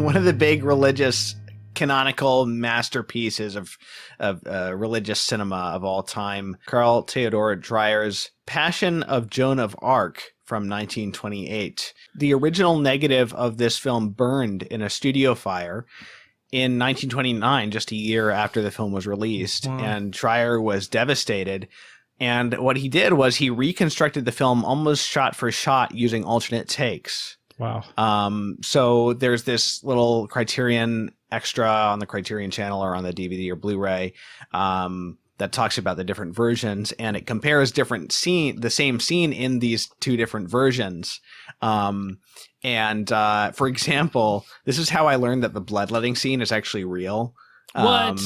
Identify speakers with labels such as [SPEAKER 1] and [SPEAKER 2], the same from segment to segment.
[SPEAKER 1] one of the big religious canonical masterpieces of religious cinema of all time, Carl Theodor Dreyer's Passion of Joan of Arc from 1928. The original negative of this film burned in a studio fire in 1929, just a year after the film was released. Wow. And Dreyer was devastated. And what he did was he reconstructed the film almost shot for shot using alternate takes.
[SPEAKER 2] Wow.
[SPEAKER 1] So there's this little Criterion extra on the Criterion channel or on the DVD or Blu-ray that talks about the different versions, and it compares the same scene in these two different versions. For example, this is how I learned that the bloodletting scene is actually real.
[SPEAKER 3] What?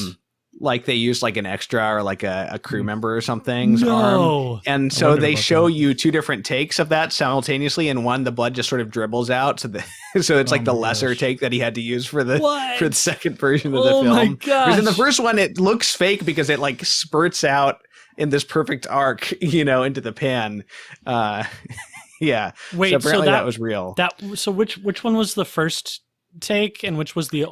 [SPEAKER 1] Like they used like an extra or like a crew member or something's
[SPEAKER 3] No.
[SPEAKER 1] arm. And so they show you two different takes of that simultaneously. And one, the blood just sort of dribbles out. So it's like the lesser take that he had to use for the second version of the film.
[SPEAKER 3] My gosh.
[SPEAKER 1] Because in the first one, it looks fake because it like spurts out in this perfect arc, into the pan. Yeah.
[SPEAKER 3] Wait,
[SPEAKER 1] so apparently that was real.
[SPEAKER 3] So which one was the first take and which was the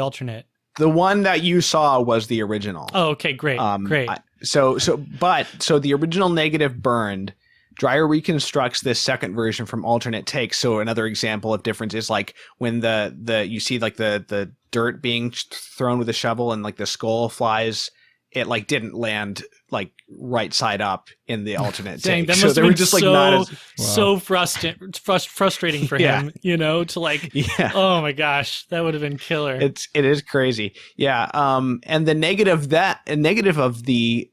[SPEAKER 3] alternate?
[SPEAKER 1] The one that you saw was the original.
[SPEAKER 3] Oh, okay, great, great.
[SPEAKER 1] So the original negative burned. Dreyer reconstructs this second version from alternate takes. So another example of difference is like when you see like the dirt being thrown with a shovel and like the skull flies. It like didn't land like right side up in the alternate
[SPEAKER 3] Dang,
[SPEAKER 1] take.
[SPEAKER 3] that must
[SPEAKER 1] so
[SPEAKER 3] have
[SPEAKER 1] they
[SPEAKER 3] been
[SPEAKER 1] were just like not as
[SPEAKER 3] so frustrating for him, to like, oh my gosh, that would have been killer.
[SPEAKER 1] It is crazy. Yeah. And the negative of the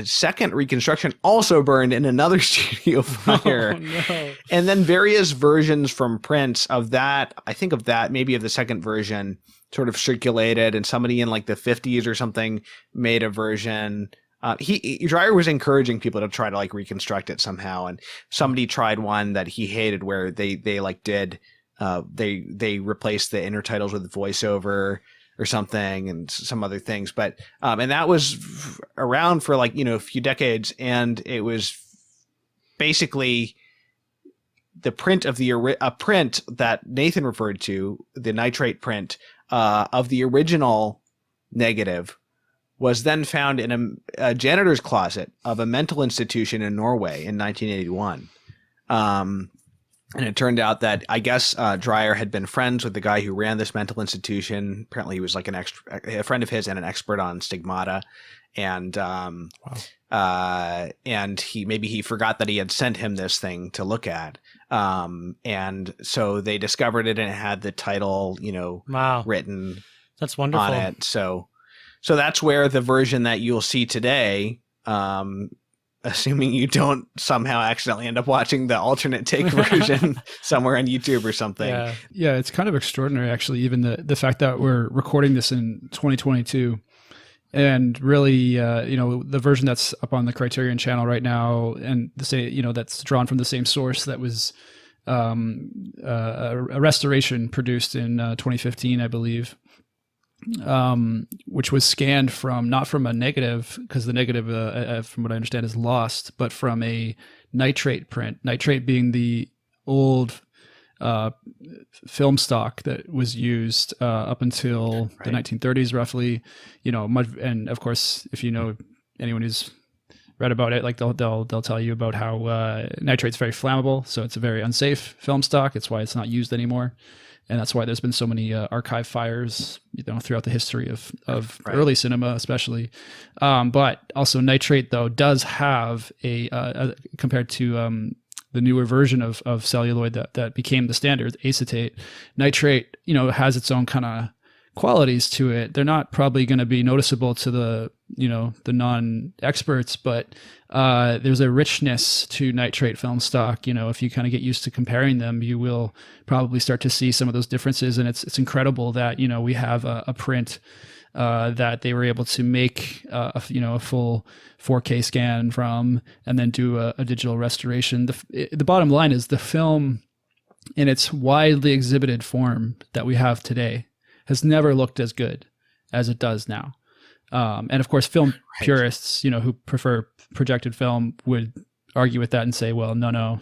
[SPEAKER 1] second reconstruction also burned in another studio fire.
[SPEAKER 3] Oh, no.
[SPEAKER 1] And then various versions from prints of that, I think of that, maybe of the second version, sort of circulated, and somebody in like the 50s or something made a version. Dreyer was encouraging people to try to like reconstruct it somehow, and somebody tried one that he hated where they replaced the intertitles with voiceover or something and some other things, but and that was around for like a few decades, and it was basically the print of a print that Nathan referred to, the nitrate print of the original negative, was then found in a janitor's closet of a mental institution in Norway in 1981. And it turned out that I guess Dreyer had been friends with the guy who ran this mental institution. Apparently he was like a friend of his and an expert on stigmata. And and he forgot that he had sent him this thing to look at. And so they discovered it, and it had the title, written
[SPEAKER 3] That's wonderful
[SPEAKER 1] on it. So that's where the version that you'll see today, assuming you don't somehow accidentally end up watching the alternate take version somewhere on YouTube or something.
[SPEAKER 2] Yeah, it's kind of extraordinary, actually, even the fact that we're recording this in 2022. And really, the version that's up on the Criterion channel right now, and that's drawn from the same source that was a restoration produced in 2015, I believe, which was scanned not from a negative, because the negative, from what I understand, is lost, but from a nitrate print. Nitrate being the old film stock that was used up until the 1930s, roughly. And of course, if anyone who's read about it, like they'll tell you about how nitrate's very flammable, so it's a very unsafe film stock. It's why it's not used anymore, and that's why there's been so many archive fires, throughout the history of early cinema, especially. But also, nitrate though does have a compared to the newer version of celluloid that became the standard, acetate, nitrate, has its own kind of qualities to it. They're not probably going to be noticeable to the non-experts, but there's a richness to nitrate film stock. If you kind of get used to comparing them, you will probably start to see some of those differences. And it's incredible that, we have a print that they were able to make a full 4K scan from, and then do a digital restoration. The bottom line is the film, in its widely exhibited form that we have today, has never looked as good as it does now. And of course, film purists, who prefer projected film would argue with that and say, well, no,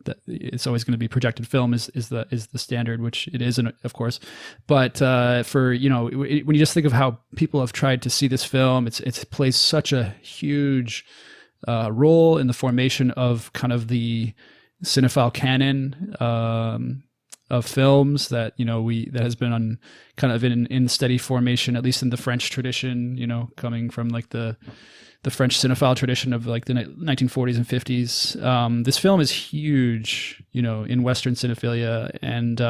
[SPEAKER 2] that it's always going to be projected film is the standard, which it isn't, of course. But for when you just think of how people have tried to see this film, it plays such a huge role in the formation of kind of the cinephile canon of films that that has been on kind of in steady formation, at least in the French tradition, coming from like the French cinephile tradition of like the 1940s and 50s. This film is huge, in Western cinephilia, and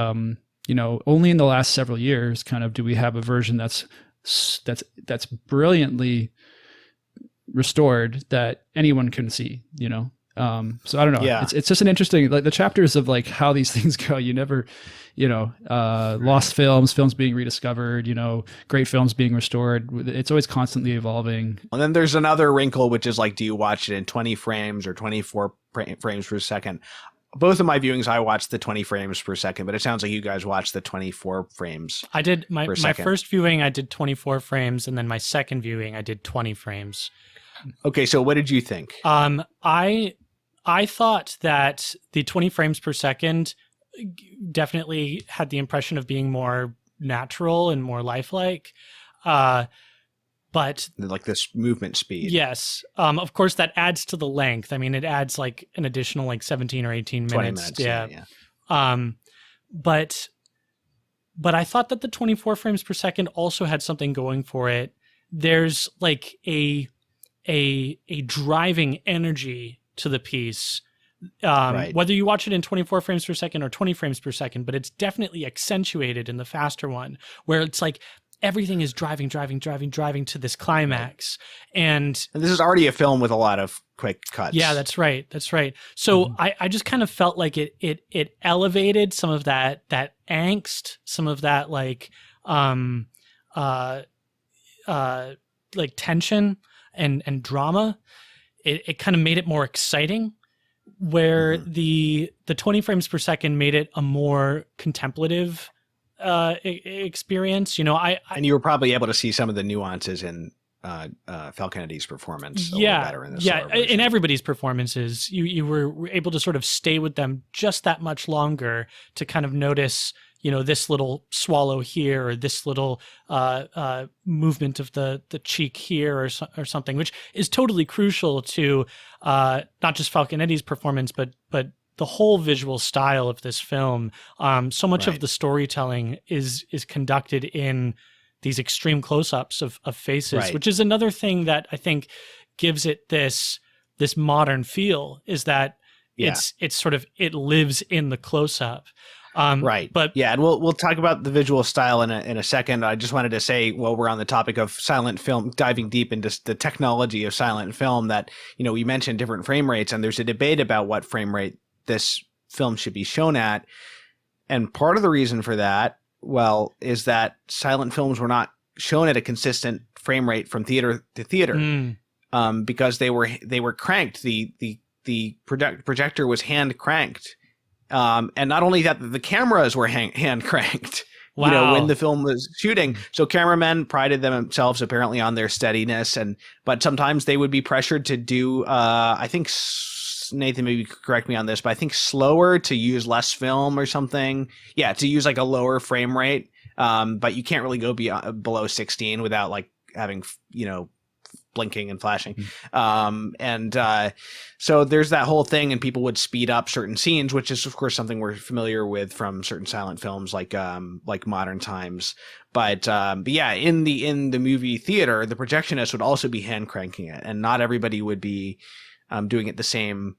[SPEAKER 2] only in the last several years kind of do we have a version that's brilliantly restored that anyone can see, so I don't know.
[SPEAKER 1] Yeah.
[SPEAKER 2] It's just an interesting, like the chapters of like how these things go. You never, lost films being rediscovered, great films being restored. It's always constantly evolving.
[SPEAKER 1] And then there's another wrinkle, which is like, do you watch it in 20 frames or 24 frames per second? Both of my viewings, I watched the 20 frames per second, but it sounds like you guys watched the 24 frames.
[SPEAKER 3] I did my first viewing, I did 24 frames, and then my second viewing, I did 20 frames.
[SPEAKER 1] Okay, so what did you think?
[SPEAKER 3] I thought that the 20 frames per second definitely had the impression of being more natural and more lifelike. But
[SPEAKER 1] like this movement speed.
[SPEAKER 3] Yes. Of course, that adds to the length. I mean, it adds like an additional like 17 or 18 minutes.
[SPEAKER 1] 20 minutes. Yeah.
[SPEAKER 3] But I thought that the 24 frames per second also had something going for it. There's like a driving energy to the piece,
[SPEAKER 1] right.
[SPEAKER 3] Whether you watch it in 24 frames per second or 20 frames per second, but it's definitely accentuated in the faster one, where it's like everything is driving to this climax. Right. And
[SPEAKER 1] this is already a film with a lot of quick cuts.
[SPEAKER 3] Yeah, that's right. So I just kind of felt like it elevated some of that angst, some of that like tension and drama. It kind of made it more exciting, where the 20 frames per second made it a more contemplative experience. And
[SPEAKER 1] you were probably able to see some of the nuances in Fal Kennedy's performance. Better in this
[SPEAKER 3] in everybody's performances, you were able to sort of stay with them just that much longer to kind of notice, this little swallow here, or this little movement of the cheek here, or something, which is totally crucial to not just Fal Kennedy's performance, but the whole visual style of this film. So much of the storytelling is conducted in these extreme close-ups of faces, which is another thing that I think gives it this modern feel, is that it's sort of, it lives in the close-up.
[SPEAKER 1] But yeah, and we'll talk about the visual style in a second. I just wanted to say, while we're on the topic of silent film, diving deep into the technology of silent film, that we mentioned different frame rates, and there's a debate about what frame rate this film should be shown at. And part of the reason for that, is that silent films were not shown at a consistent frame rate from theater to theater, because they were cranked. The projector was hand cranked. And not only that, the cameras were hand cranked, when the film was shooting. So cameramen prided themselves apparently on their steadiness, but sometimes they would be pressured to do, I think, Nathan, maybe correct me on this, but I think slower to use less film or something. Yeah, to use like a lower frame rate. But you can't really go below 16 without like having, blinking and flashing. So there's that whole thing, and people would speed up certain scenes, which is of course something we're familiar with from certain silent films like Modern Times. But yeah, in the movie theater, the projectionist would also be hand cranking it, and not everybody would be doing it the same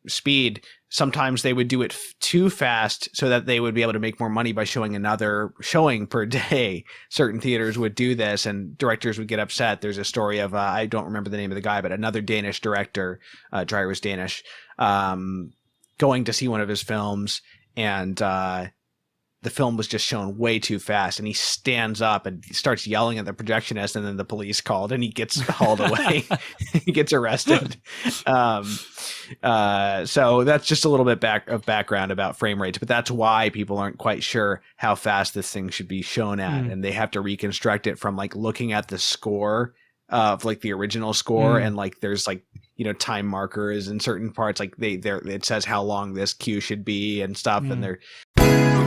[SPEAKER 1] speed. Sometimes they would do it too fast so that they would be able to make more money by showing another showing per day. Certain theaters would do this, and directors would get upset. There's a story of, I don't remember the name of the guy, but another Danish director, Dreyer was Danish, going to see one of his films, and the film was just shown way too fast, and he stands up and he starts yelling at the projectionist, and then the police called and he gets hauled away. He gets arrested. So that's just a little bit of background about frame rates, but that's why people aren't quite sure how fast this thing should be shown at. And they have to reconstruct it from like looking at the score of like the original score, and like there's like, you know, time markers in certain parts, like it says how long this cue should be and stuff, and they're